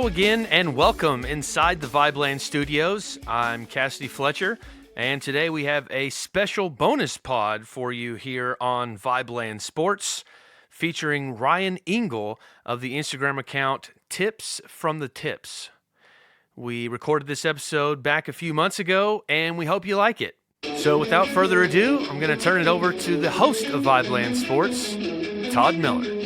Hello again and welcome inside the VIBELAND studios. I'm Cassidy Fletcher, and today we have a special bonus pod for you here on VIBELAND Sports, featuring Ryan Engle of the Instagram account Tips from the Tips. We recorded this episode back a few months ago, and we hope you like it. So without further ado, I'm going to turn it over to the host of VIBELAND Sports, Todd Miller.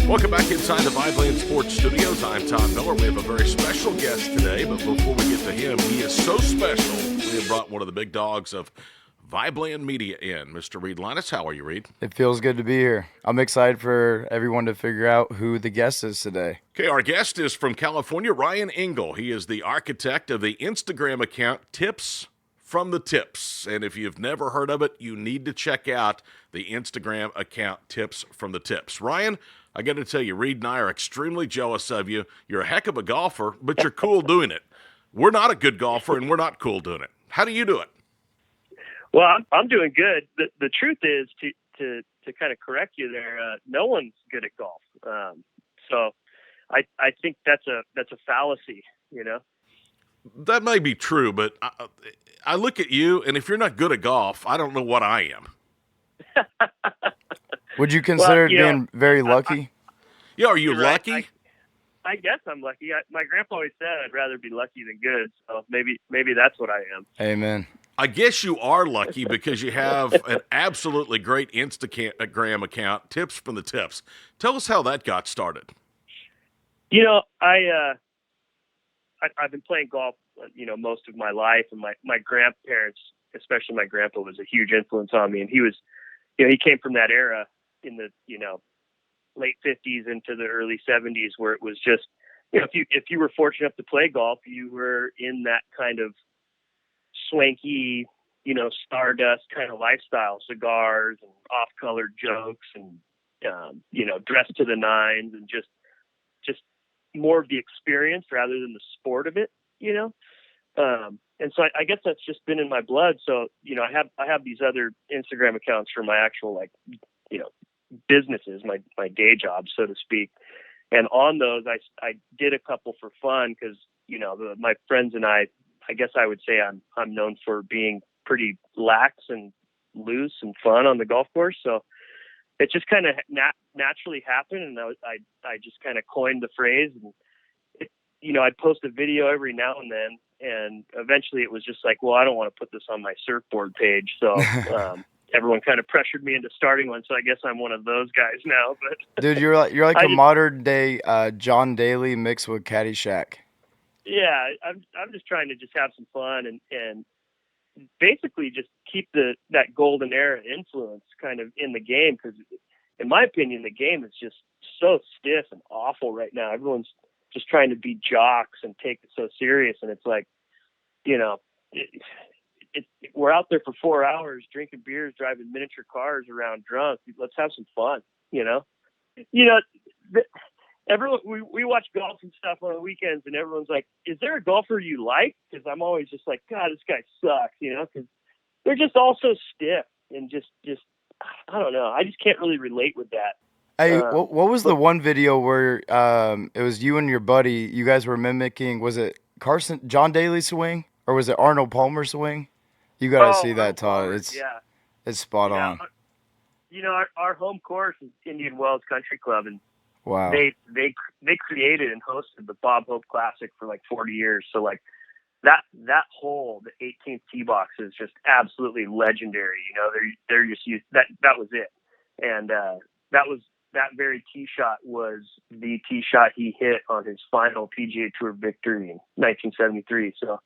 Welcome back inside the VIBELAND Sports Studios. I'm Todd Miller. We have a very special guest today, but before we get to him, he is so special. We have brought one of the big dogs of VIBELAND Media in, Mr. Reed Linus. How are you, Reed? It feels good to be here. I'm excited for everyone to figure out who the guest is today. Okay, our guest is from California, Ryan Engle. He is the architect of the Instagram account Tips from the Tips. And if you've never heard of it, you need to check out the Instagram account Tips from the Tips. Ryan, I got to tell you, Reed and I are extremely jealous of you. You're a heck of a golfer, but you're cool doing it. We're not a good golfer, and we're not cool doing it. How do you do it? Well, I'm doing good. The truth is, to kind of correct you there, no one's good at golf. So I think that's a fallacy, you know? That may be true, but I look at you, and if you're not good at golf, I don't know what I am. Would you consider being very lucky? Yeah, are you lucky? Right. I guess I'm lucky. My grandpa always said I'd rather be lucky than good, so maybe that's what I am. Amen. I guess you are lucky because you have an absolutely great Instagram account, Tips from the Tips. Tell us how that got started. You know, I've been playing golf, most of my life, and my grandparents, especially my grandpa, was a huge influence on me, and he was, he came from that era in the, late 50s into the early 70s where it was just, if you were fortunate enough to play golf, you were in that kind of swanky, stardust kind of lifestyle, cigars and off-colored jokes and, dressed to the nines and just more of the experience rather than the sport of it, and so I guess that's just been in my blood. So, I have these other Instagram accounts for my actual, businesses, my day job, so to speak. And on those, I did a couple for fun because, my friends and I guess I would say I'm known for being pretty lax and loose and fun on the golf course. So it just kind of naturally happened. And I just kind of coined the phrase, and I'd post a video every now and then. And eventually it was just like, well, I don't want to put this on my surfboard page. So, everyone kind of pressured me into starting one. So I guess I'm one of those guys now, but dude, you're like a modern day, John Daly mixed with Caddyshack. Yeah. I'm just trying to just have some fun and basically just keep that golden era influence kind of in the game. Cause in my opinion, the game is just so stiff and awful right now. Everyone's just trying to be jocks and take it so serious. And it's like, we're out there for 4 hours drinking beers, driving miniature cars around drunk. Let's have some fun, everyone, we watch golf and stuff on the weekends, and everyone's like, is there a golfer you like? Because I'm always just like, God, this guy sucks, because they're just all so stiff and just I don't know. I just can't really relate with that. Hey, what was the one video where it was you and your buddy, you guys were mimicking, was it John Daly's swing, or was it Arnold Palmer's swing? You got to see that, Todd. It's spot on. Our home course is Indian Wells Country Club, and wow, they created and hosted the Bob Hope Classic for like 40 years. So like that hole, the 18th tee box, is just absolutely legendary. They're just used that was it, and that very tee shot was the tee shot he hit on his final PGA Tour victory in 1973. So.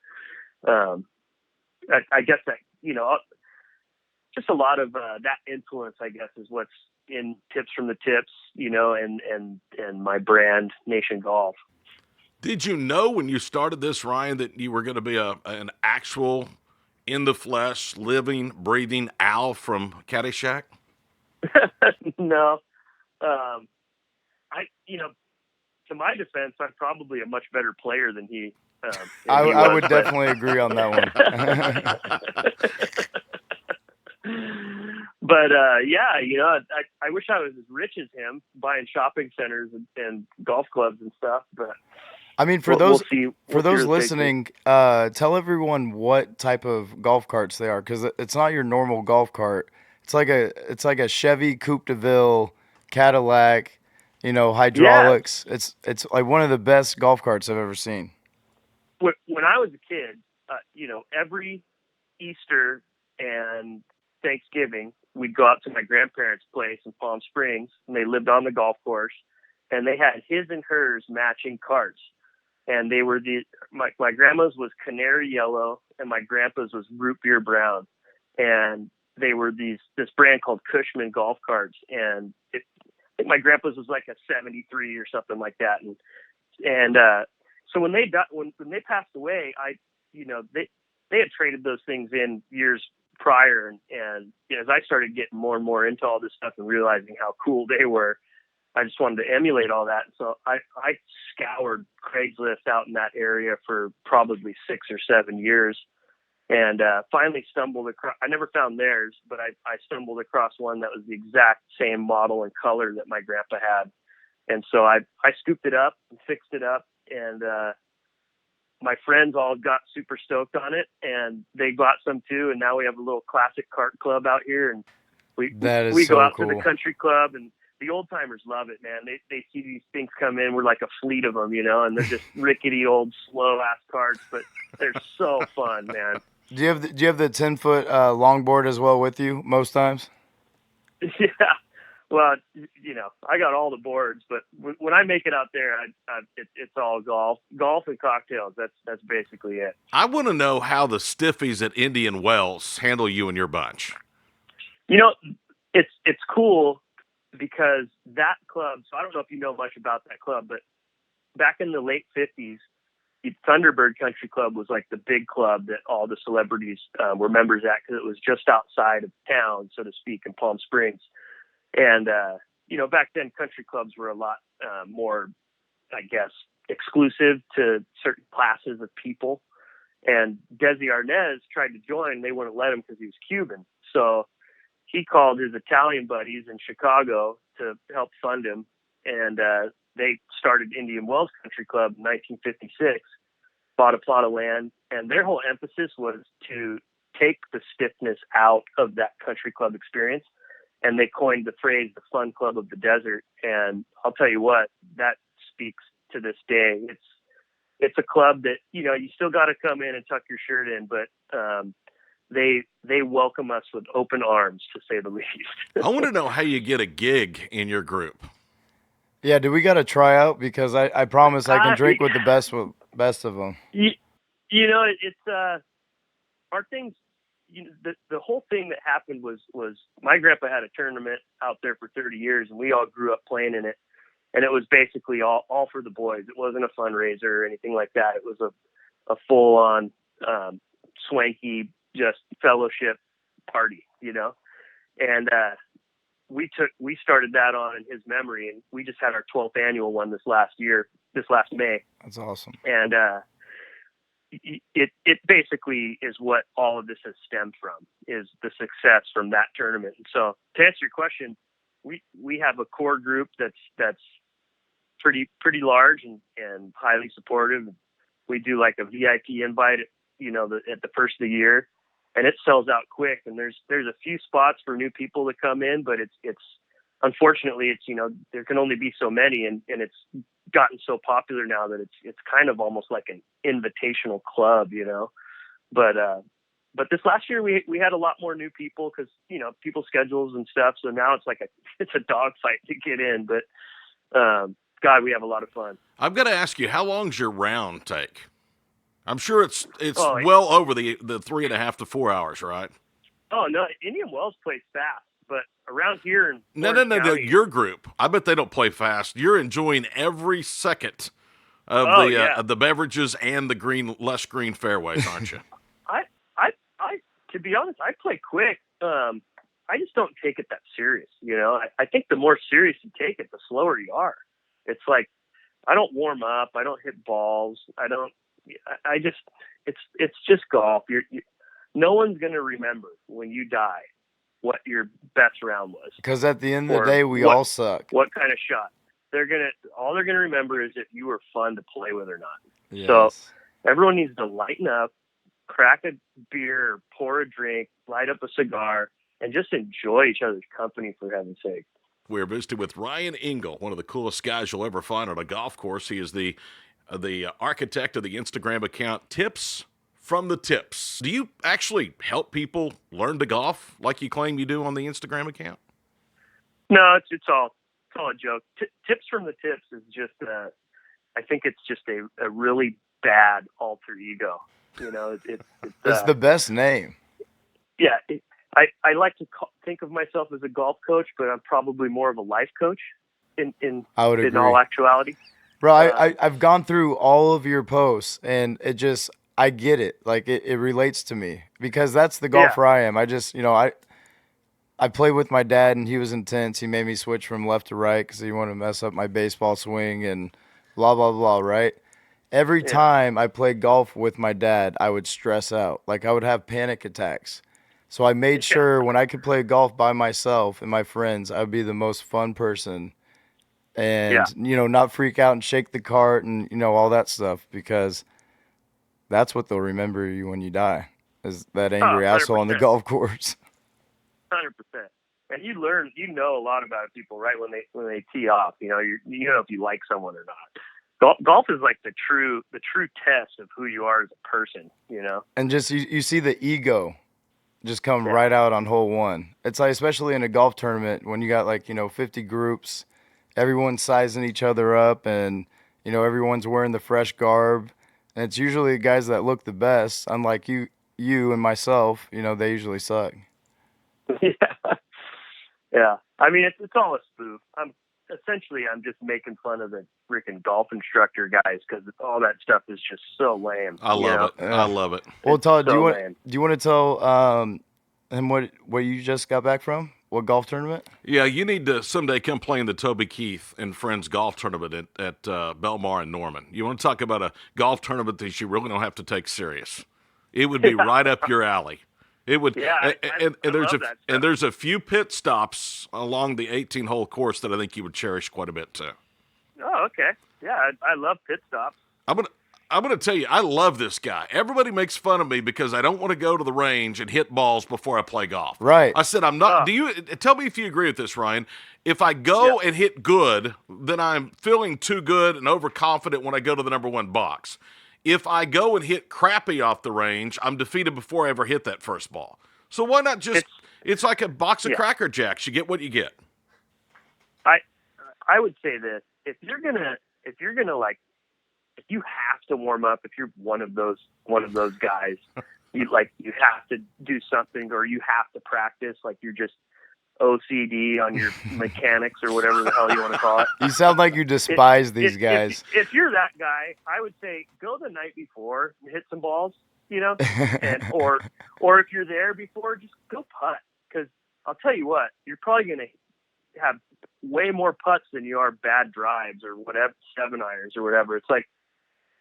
I guess that, just a lot of that influence, I guess, is what's in Tips from the Tips, and my brand, Nation Golf. Did you know when you started this, Ryan, that you were going to be an actual, in the flesh, living, breathing Al from Caddyshack? No. To my defense, I'm probably a much better player than he. I would definitely agree on that one. But yeah, I wish I was as rich as him, buying shopping centers and golf clubs and stuff. But I mean, for we'll those see. for We'll see those what takes me. listening, tell everyone what type of golf carts they are, because it's not your normal golf cart. It's like a Chevy Coupe de Ville, Cadillac, Yeah, hydraulics. It's like one of the best golf carts I've ever seen. when I was a kid, every Easter and Thanksgiving, we'd go out to my grandparents' place in Palm Springs, and they lived on the golf course, and they had his and hers matching carts. And they were my grandma's was canary yellow, and my grandpa's was root beer brown, and they were this brand called Cushman golf carts, and I think my grandpa's was like a 73 or something like that, and so when they when they passed away, they had traded those things in years prior, and as I started getting more and more into all this stuff and realizing how cool they were, I just wanted to emulate all that. So I scoured Craigslist out in that area for probably 6 or 7 years, and finally stumbled across. I never found theirs, but I stumbled across one that was the exact same model and color that my grandpa had, and so I scooped it up and fixed it up, and my friends all got super stoked on it, and they got some too. And now we have a little classic cart club out here, and we That is go so out to cool. the country club, and the old timers love it, man. They see these things come in. We're like a fleet of them, and they're just rickety old slow ass carts, but they're so fun, man. Do you have the 10-foot longboard as well with you most times? Yeah. Well, I got all the boards, but when I make it out there, it's all golf and cocktails. That's basically it. I want to know how the stiffies at Indian Wells handle you and your bunch. It's cool because that club. So I don't know if you know much about that club, but back in the late '50s, the Thunderbird Country Club was like the big club that all the celebrities were members at, because it was just outside of town, so to speak, in Palm Springs. And, back then country clubs were a lot more, I guess, exclusive to certain classes of people. And Desi Arnaz tried to join. They wouldn't let him because he was Cuban. So he called his Italian buddies in Chicago to help fund him. And they started Indian Wells Country Club in 1956, bought a plot of land. And their whole emphasis was to take the stiffness out of that country club experience. And they coined the phrase, the fun club of the desert. And I'll tell you what, that speaks to this day. It's a club that, you still got to come in and tuck your shirt in, but they welcome us with open arms, to say the least. I want to know how you get a gig in your group. Yeah, do we got to try out? Because I promise I can drink with the best of them. It's our things. The whole thing that happened was my grandpa had a tournament out there for 30 years, and we all grew up playing in it. And it was basically all for the boys. It wasn't a fundraiser or anything like that. It was a full on swanky, just fellowship party, And we started that on in his memory, and we just had our 12th annual one this last May. That's awesome. And it basically is what all of this has stemmed from, is the success from that tournament. And so to answer your question, we have a core group that's pretty large and highly supportive. We do like a VIP invite, at the first of the year, and it sells out quick. And there's a few spots for new people to come in, but it's unfortunately there can only be so many, and it's gotten so popular now that it's kind of almost like an invitational club, But this last year we had a lot more new people because people's schedules and stuff. So now it's it's a dogfight to get in. But God, we have a lot of fun. I've got to ask you, how long's your round take? I'm sure it's well over the 3.5 to 4 hours, right? Oh no, Indian Wells plays fast, but around here in No, County, your group. I bet they don't play fast. You're enjoying every second of the beverages and the lush green fairways, aren't you? I to be honest, I play quick. I just don't take it that serious. I think the more serious you take it, the slower you are. It's like I don't warm up. I don't hit balls. It's just golf. No one's gonna remember when you die what your best round was. Because at the end of or the day, we what- all suck. What kind of shot? All they're gonna remember is if you were fun to play with or not. Yes. So everyone needs to lighten up, crack a beer, pour a drink, light up a cigar, and just enjoy each other's company, for heaven's sake. We're visiting with Ryan Engle, one of the coolest guys you'll ever find on a golf course. He is the architect of the Instagram account Tips from the Tips. Do you actually help people learn to golf like you claim you do on the Instagram account? No, it's all a joke. Tips from the Tips is just I think it's just a really bad alter ego. You know, It's the best name. Yeah, I like to think of myself as a golf coach, but I'm probably more of a life coach in I would agree. all actuality. Bro, I've gone through all of your posts, and it just, I get it. Like, it relates to me because that's the golfer I am. I just, I played with my dad, and he was intense. He made me switch from left to right because he wanted to mess up my baseball swing and blah, blah, blah, right? Every time I played golf with my dad, I would stress out. Like, I would have panic attacks. So I made sure when I could play golf by myself and my friends, I would be the most fun person and, not freak out and shake the cart and, all that stuff, because that's what they'll remember you when you die, is that angry asshole on the golf course. 100%. And you know a lot about people right when they tee off. You know if you like someone or not. Golf is like the true test of who you are as a person. And just you see the ego just come right out on hole one. It's like, especially in a golf tournament, when you got 50 groups, everyone's sizing each other up, and everyone's wearing the fresh garb, and it's usually the guys that look the best. Unlike you and myself, they usually suck. Yeah. I mean, it's all a spoof. I'm just making fun of the freaking golf instructor guys because all that stuff is just so lame. I love it. I love it. Well, Todd, so do you want to tell him what you just got back from? What golf tournament? Yeah, you need to someday come play in the Toby Keith and Friends golf tournament at Belmar and Norman. You want to talk about a golf tournament that you really don't have to take serious? It would be right up your alley. It would, I love that stuff. There's a few pit stops along the 18-hole course that I think you would cherish quite a bit too. Oh, okay. Yeah, I love pit stops. I'm gonna tell you, I love this guy. Everybody makes fun of me because I don't want to go to the range and hit balls before I play golf. Right. I said I'm not. Do you tell me if you agree with this, Ryan? If I go and hit good, then I'm feeling too good and overconfident when I go to the number one box. If I go and hit crappy off the range, I'm defeated before I ever hit that first ball. So why not just? It's like a box of Cracker Jacks. You get what you get. I would say this: if you have to warm up, if you're one of those guys, you have to do something, or you have to practice, like you're just OCD on your mechanics or whatever the hell you want to call it. You sound like you despise these guys. If you're that guy, I would say go the night before and hit some balls, and or if you're there before, just go putt. Because I'll tell you what, you're probably going to have way more putts than you are bad drives or whatever, 7-irons or whatever. It's like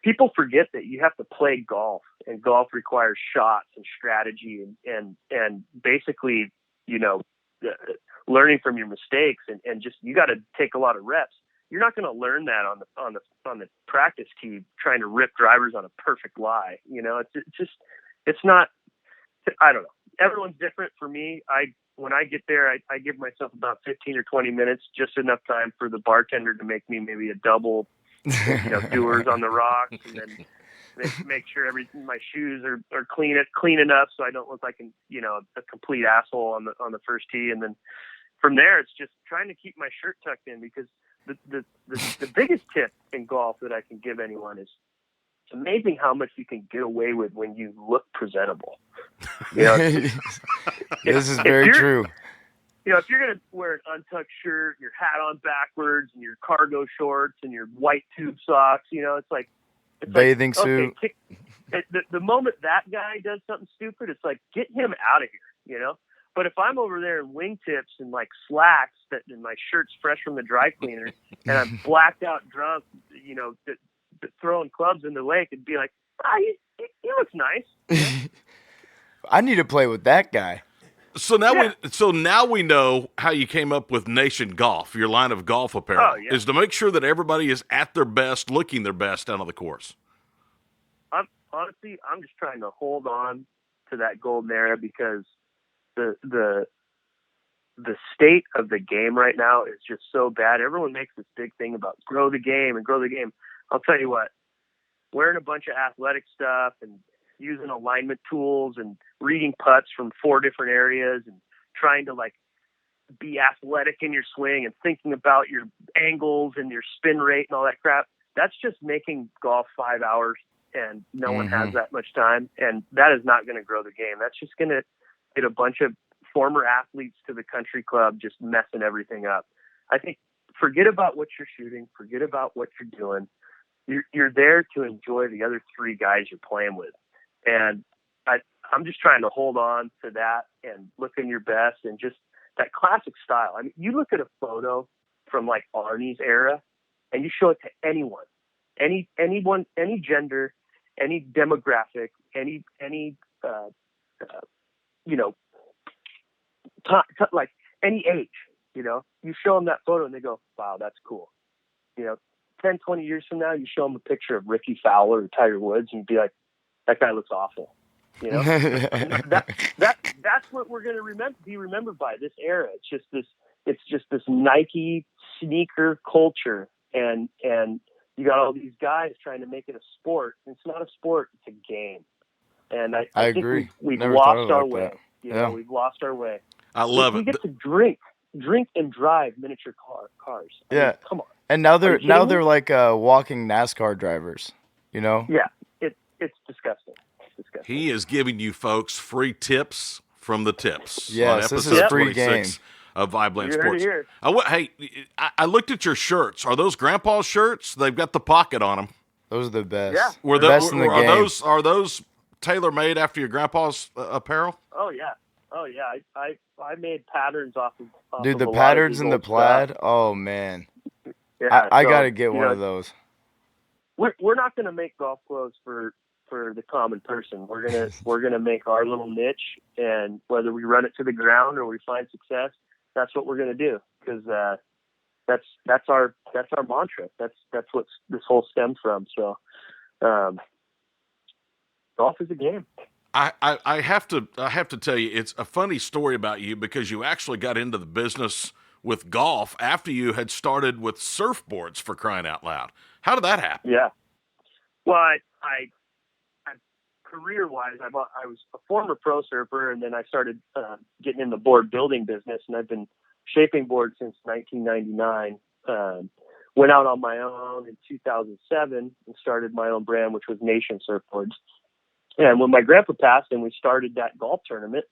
people forget that you have to play golf, and golf requires shots and strategy and basically, learning from your mistakes and just, you got to take a lot of reps. You're not going to learn that on the practice tee trying to rip drivers on a perfect lie. It's not, I don't know. Everyone's different. For me, when I get there, I give myself about 15 or 20 minutes, just enough time for the bartender to make me maybe a double, doers on the rocks, and then make sure my shoes are clean enough so I don't look like a complete asshole on the first tee. And then from there, it's just trying to keep my shirt tucked in, because the biggest tip in golf that I can give anyone is it's amazing how much you can get away with when you look presentable. This is very true. If you're going to wear an untucked shirt, your hat on backwards, and your cargo shorts, and your white tube socks, it's like bathing suit. Okay, the moment that guy does something stupid, it's like, get him out of here, But if I'm over there in wingtips and slacks and my shirt's fresh from the dry cleaner, and I'm blacked out drunk, throwing clubs in the lake, it'd be like, he looks nice. I need to play with that guy. So now Yeah. we know how you came up with Nation Golf. Your line of golf apparel is to make sure that everybody is at their best, looking their best out on the course. I'm just trying to hold on to that golden era because the state of the game right now is just so bad. Everyone makes this big thing about grow the game and grow the game. I'll tell you what, wearing a bunch of athletic stuff and using alignment tools and reading putts from 4 different areas and trying to like be athletic in your swing and thinking about your angles and your spin rate and all that crap. That's just making golf 5 hours, and no one has that much time. And that is not going to grow the game. That's just going to get a bunch of former athletes to the country club just messing everything up. I think forget about what you're shooting, forget about what you're doing. You're there to enjoy the other 3 guys you're playing with. And I'm just trying to hold on to that and looking your best and just that classic style. I mean, you look at a photo from like Arnie's era and you show it to anyone, anyone, any gender, any demographic, any like any age, you show them that photo and they go, wow, that's cool. 10, 20 years from now, you show them a picture of Ricky Fowler or Tiger Woods and you'd be like, that guy looks awful. That's what we're going to be remembered by, this era. It's just this Nike sneaker culture, and you got all these guys trying to make it a sport. It's not a sport; it's a game. And I think agree. We've Never lost thought our like way. that. We've lost our way. I love we it. get to drink and drive miniature cars. I mean, come on. And now they're like walking NASCAR drivers. Yeah, it's disgusting. He is giving you folks free tips from the tips. Yes, on this is episode free 26 game. of VIBELAND You heard it Sports. here. I looked at your shirts. Are those Grandpa's shirts? They've got the pocket on them. Those are the best. Yeah. Best in the game. Are those tailor made after your grandpa's apparel? Oh yeah. I made patterns off Dude, of the a lot of patterns his and the old plaid. stuff. Oh man, Yeah, I gotta get one of those. We're not gonna make golf clothes for the common person. We're gonna make our little niche, and whether we run it to the ground or we find success, that's what we're gonna do, because that's our mantra. That's what this whole stems from. So, golf is a game. I have to tell you, it's a funny story about you, because you actually got into the business with golf after you had started with surfboards, for crying out loud. How did that happen? Yeah. Well, I career-wise, I was a former pro surfer, and then I started getting in the board building business, and I've been shaping boards since 1999. Went out on my own in 2007 and started my own brand, which was Nation Surfboards. And when my grandpa passed and we started that golf tournament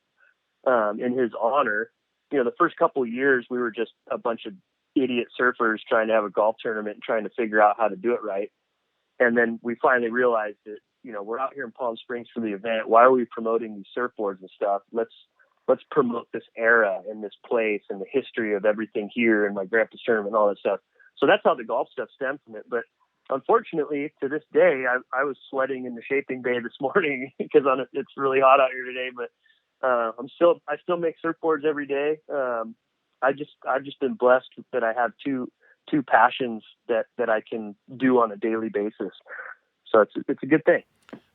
in his honor, the first couple of years we were just a bunch of idiot surfers trying to have a golf tournament and trying to figure out how to do it right. And then we finally realized that, we're out here in Palm Springs for the event. Why are we promoting these surfboards and stuff? Let's promote this era and this place and the history of everything here and my grandpa's tournament and all that stuff. So that's how the golf stuff stemmed from it. But unfortunately, to this day, I was sweating in the shaping bay this morning because it's really hot out here today. But I still make surfboards every day. I've just been blessed that I have two passions that I can do on a daily basis. So it's a good thing.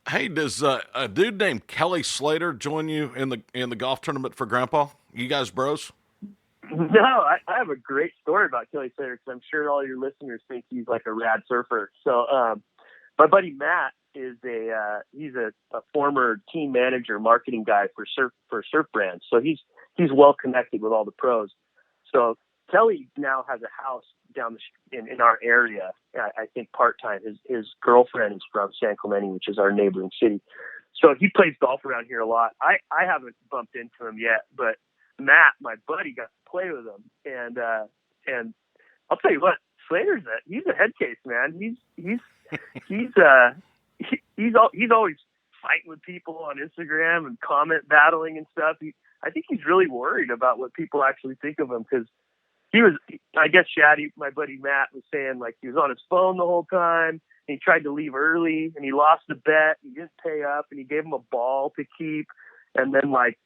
Hey, does a dude named Kelly Slater join you in the golf tournament for Grandpa? You guys bros? No, I have a great story about Kelly Slater, because I'm sure all your listeners think he's like a rad surfer. So my buddy Matt is he's a former team manager, marketing guy for surf brands. So he's well connected with all the pros. So Kelly now has a house down in our area. I think part-time. His girlfriend is from San Clemente, which is our neighboring city. So he plays golf around here a lot. I haven't bumped into him yet, but Matt, my buddy, got to play with him. And I'll tell you what, Slater's he's a head case, man. He's always fighting with people on Instagram and comment battling and stuff. I think he's really worried about what people actually think of him, because I guess Shaddy, my buddy Matt, was saying like he was on his phone the whole time, and he tried to leave early and he lost the bet. He didn't pay up, and he gave him a ball to keep. And then like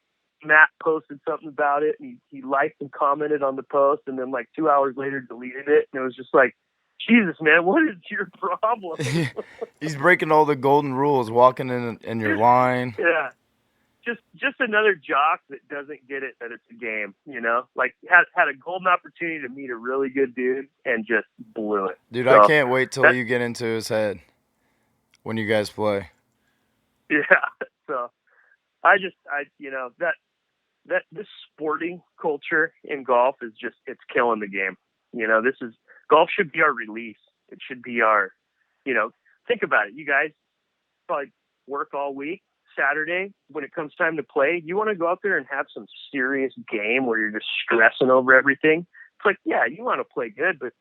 Matt posted something about it, and he liked and commented on the post, and then like 2 hours later deleted it, and it was just like, Jesus, man, what is your problem? He's breaking all the golden rules, walking in your line. Yeah. Just another jock that doesn't get it that it's a game, you know? Like, had a golden opportunity to meet a really good dude and just blew it. Dude, So, I can't wait till you get into his head when you guys play. Yeah. So, that this sporting culture in golf is just, it's killing the game. You know, golf should be our release. It should be our, think about it. You guys probably work all week. Saturday, when it comes time to play, you want to go out there and have some serious game where you're just stressing over everything. It's like, yeah, you want to play good, but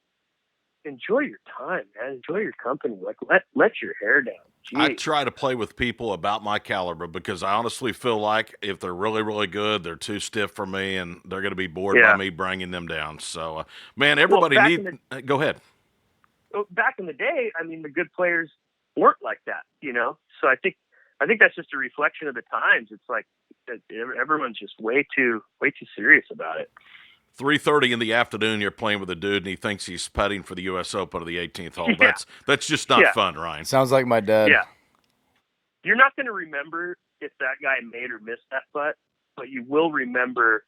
enjoy your time, man. Enjoy your company. Like, let your hair down. Jeez. I try to play with people about my caliber because I honestly feel like if they're really, really good, they're too stiff for me, and they're going to be bored by me bringing them down. So, man, everybody go ahead. Back in the day, I mean, the good players weren't like that, So I think that's just a reflection of the times. It's like everyone's just way too serious about it. 3:30 in the afternoon, you're playing with a dude, and he thinks he's putting for the U.S. Open of the 18th hole. Yeah. That's just not fun, Ryan. Sounds like my dad. Yeah. You're not going to remember if that guy made or missed that putt, but you will remember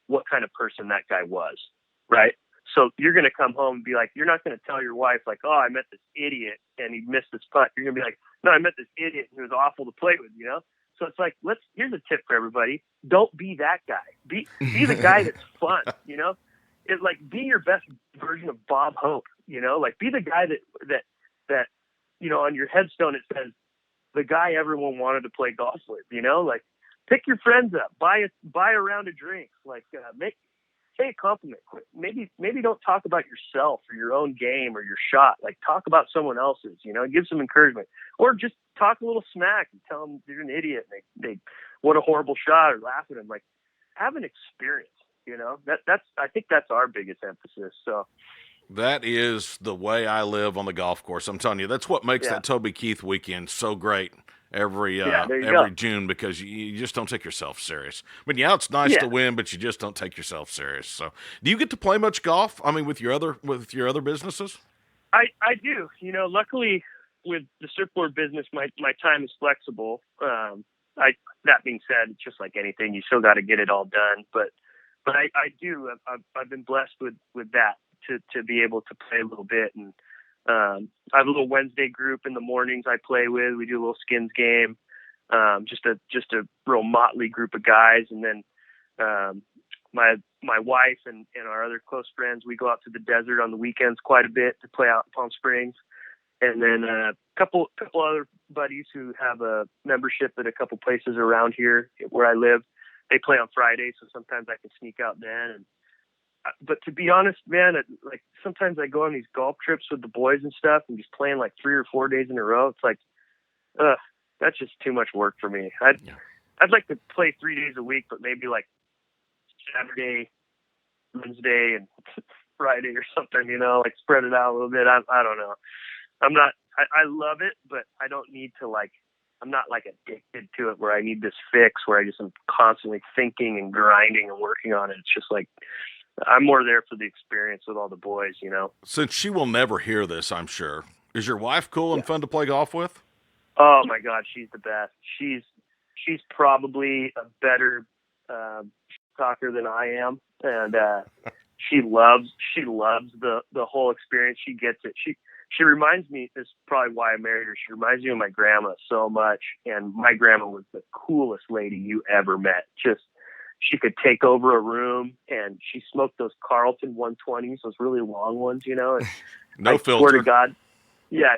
what kind of person that guy was, right? So you're going to come home and be like, you're not going to tell your wife, like, oh, I met this idiot and he missed this putt. You're going to be like, no, I met this idiot and he was awful to play with, So it's like, here's a tip for everybody. Don't be that guy. Be the guy that's fun, It's like, be your best version of Bob Hope, Like, be the guy that on your headstone it says, the guy everyone wanted to play golf with, Like, pick your friends up, buy a round of drinks, like, say a compliment. Maybe don't talk about yourself or your own game or your shot. Like, talk about someone else's, give some encouragement, or just talk a little smack and tell them you're an idiot and they what a horrible shot, or laugh at them. Like, have an experience, I think that's our biggest emphasis. So that is the way I live on the golf course. I'm telling you, that's what makes that Toby Keith weekend so great every June, because you just don't take yourself serious. I mean, it's nice to win, but you just don't take yourself serious. So, do you get to play much golf? I mean, with your other businesses? I do. Luckily with the surfboard business, my time is flexible. That being said, it's just like anything, you still got to get it all done. But I do. I've been blessed with that to be able to play a little bit. And I have a little Wednesday group in the mornings I play with. We do a little skins game, just a real motley group of guys. And then my wife and our other close friends, we go out to the desert on the weekends quite a bit to play out in Palm Springs. And then a couple other buddies who have a membership at a couple places around here where I live, they play on Fridays, so sometimes I can sneak out then. But to be honest, man, like sometimes I go on these golf trips with the boys and stuff and just playing like 3 or 4 days in a row. It's like, that's just too much work for me. I'd like to play 3 days a week, but maybe like Saturday, Wednesday, and Friday or something, like spread it out a little bit. I don't know. I love it, but I don't need to, like, I'm not like addicted to it where I need this fix where I just am constantly thinking and grinding and working on it. It's just like, I'm more there for the experience with all the boys, Since she will never hear this, I'm sure, is your wife cool and fun to play golf with? Oh my God, she's the best. She's probably a better talker than I am, and she loves the whole experience. She gets it. She reminds me, this is probably why I married her. She reminds me of my grandma so much, and my grandma was the coolest lady you ever met. Just, she could take over a room, and she smoked those Carlton 120s, those really long ones, and no I filter. Swear to God, yeah,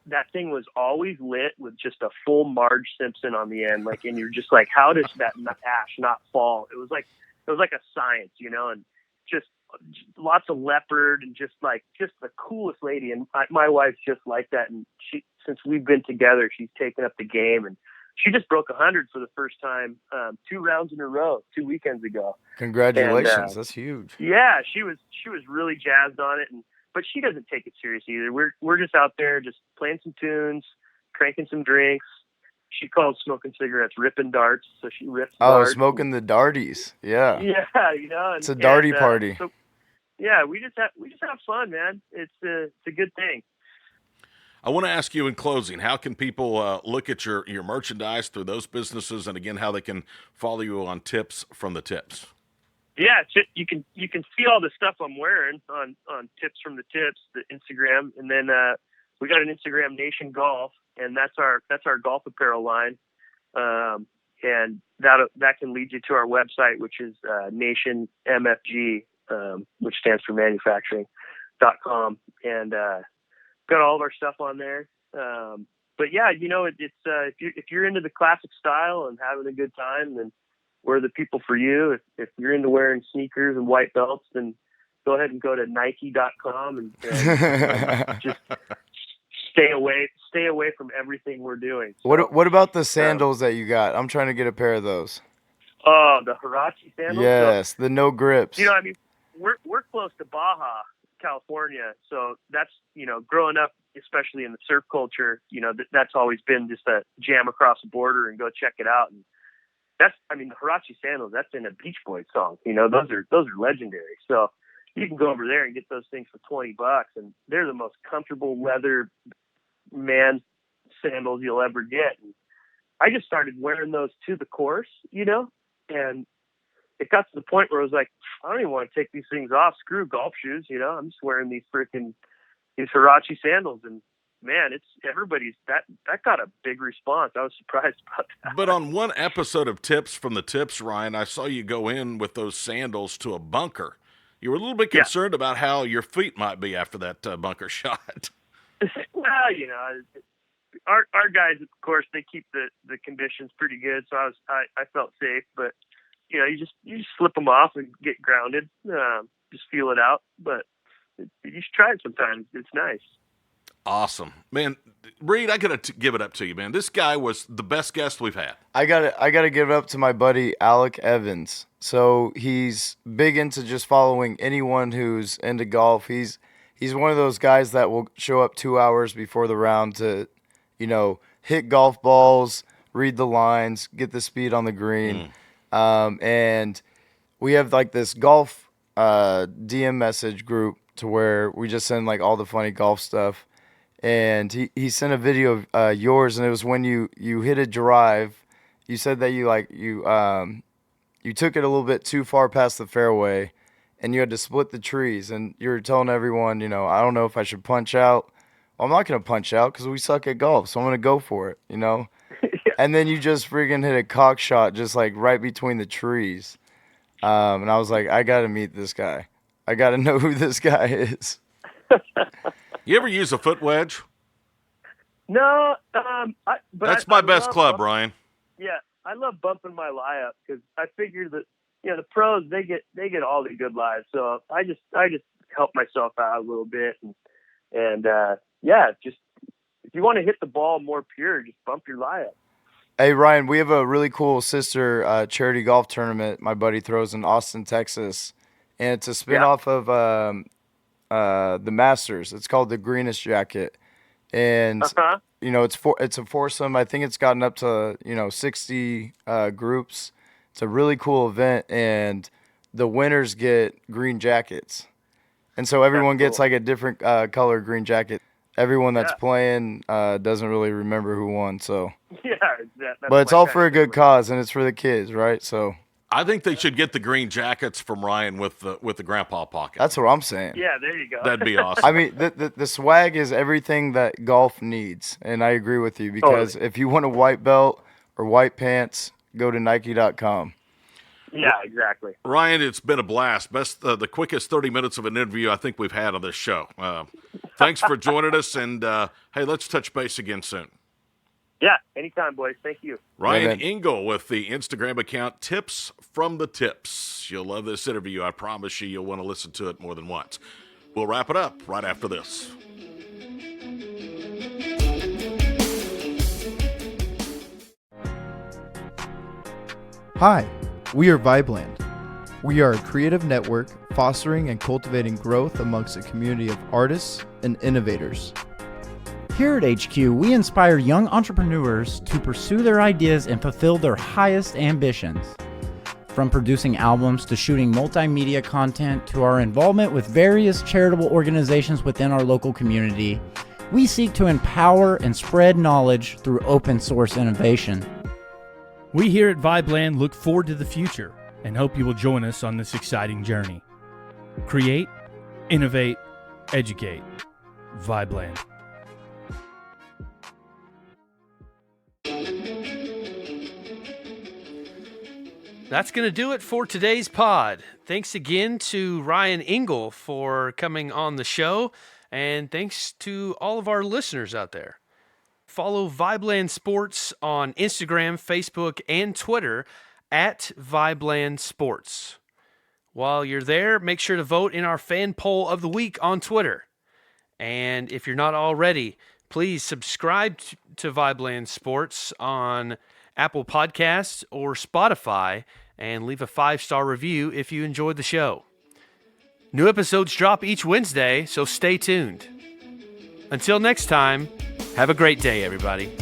that thing was always lit with just a full Marge Simpson on the end, like, and you're just like, how does that ash not fall? It was like a science, and just lots of leopard and just the coolest lady. And my wife's just like that. And since we've been together, she's taken up the game, and she just broke 100 for the first time, 2 rounds in a row, 2 weekends ago. Congratulations. That's huge. Yeah. She was really jazzed on it. But she doesn't take it serious either. We're just out there just playing some tunes, cranking some drinks, she calls smoking cigarettes ripping darts, so she rips Oh, darts. smoking the darties. Yeah. Yeah, you know. It's a darty party. So, yeah, we just have fun, man. It's a good thing. I want to ask you in closing, how can people look at your merchandise through those businesses, and again, how they can follow you on Tips from the Tips? Yeah, you can see all the stuff I'm wearing on Tips from the Tips, the Instagram, and then we got an Instagram, Nation Golf, and that's our golf apparel line, and that can lead you to our website, which is Nation MFG, which stands for manufacturing.com, and got all of our stuff on there. But yeah, you know, it's if you're into the classic style and having a good time, then we're the people for you. If you're into wearing sneakers and white belts, then go ahead and go to Nike.com and just stay away from everything we're doing. So, What about the sandals that you got? I'm trying to get a pair of those. Oh, the Huarache sandals. Yes, the no grips. You know, I mean, we're close to Baja, California, so that's, you know, growing up, especially in the surf culture, you know, that's always been just a jam across the border and go check it out. And the Huarache sandals, that's in a Beach Boys song. You know, those are legendary. So you can go over there and get those things for $20, and they're the most comfortable leather man sandals you'll ever get. And I just started wearing those to the course, you know, and it got to the point where I was like, I don't even want to take these things off. Screw golf shoes, you know. I'm just wearing these Huarache sandals, and man, that got a big response. I was surprised about that. But on one episode of Tips from the Tips, Ryan, I saw you go in with those sandals to a bunker. You were a little bit concerned about how your feet might be after that bunker shot. Well, you know, our guys, of course, they keep the conditions pretty good, so I felt safe. But you know, you just slip them off and get grounded, just feel it out. But you should try it sometimes. It's nice. Awesome, man. Reed, I gotta give it up to you, man. This guy was the best guest we've had. I gotta give it up to my buddy Alec Evans. So he's big into just following anyone who's into golf. He's one of those guys that will show up 2 hours before the round to, you know, hit golf balls, read the lines, get the speed on the green. And we have like this golf DM message group to where we just send like all the funny golf stuff. And he sent a video of yours, and it was when you hit a drive. You said that you took it a little bit too far past the fairway, and you had to split the trees. And you were telling everyone, you know, I don't know if I should punch out. Well, I'm not going to punch out because we suck at golf, so I'm going to go for it, you know. And then you just friggin' hit a cock shot just like right between the trees. And I was like, I got to meet this guy. I got to know who this guy is. You ever use a foot wedge? No, That's my best club, Ryan. Yeah, I love bumping my lie up because I figure that, you know, the pros they get all the good lies, so I just help myself out a little bit, and just if you want to hit the ball more pure, just bump your lie up. Hey Ryan, we have a really cool sister charity golf tournament my buddy throws in Austin, Texas, and it's a spin-off of the Masters. It's called the Greenest Jacket, and you know, it's a foursome. I think it's gotten up to, you know, 60 groups. It's a really cool event, and the winners get green jackets, and so everyone gets like a different color green jacket. Everyone that's playing doesn't really remember who won, so but it's all for a good cause, and it's for the kids, right? So I think they should get the green jackets from Ryan with the grandpa pocket. that's what I'm saying. Yeah, there you go. That'd be awesome. I mean, the swag is everything that golf needs, and I agree with you because if you want a white belt or white pants, go to Nike.com. Yeah, exactly. Ryan, it's been a blast. The quickest 30 minutes of an interview I think we've had on this show. Thanks for joining us, and hey, let's touch base again soon. Yeah, anytime, boys. Thank you. Ryan Engle with the Instagram account Tips from the Tips. You'll love this interview. I promise you'll want to listen to it more than once. We'll wrap it up right after this. Hi, we are VIBELAND. We are a creative network fostering and cultivating growth amongst a community of artists and innovators. Here at HQ, we inspire young entrepreneurs to pursue their ideas and fulfill their highest ambitions. From producing albums to shooting multimedia content to our involvement with various charitable organizations within our local community, we seek to empower and spread knowledge through open source innovation. We here at VIBELAND look forward to the future and hope you will join us on this exciting journey. Create, innovate, educate. VIBELAND. That's going to do it for today's pod. Thanks again to Ryan Engle for coming on the show, and thanks to all of our listeners out there. Follow VIBELAND Sports on Instagram, Facebook, and Twitter at VIBELAND Sports. While you're there, make sure to vote in our fan poll of the week on Twitter. And if you're not already, please subscribe to VIBELAND Sports on Apple Podcasts or Spotify, and leave a 5-star review if you enjoyed the show. New episodes drop each Wednesday, so stay tuned. Until next time, have a great day, everybody.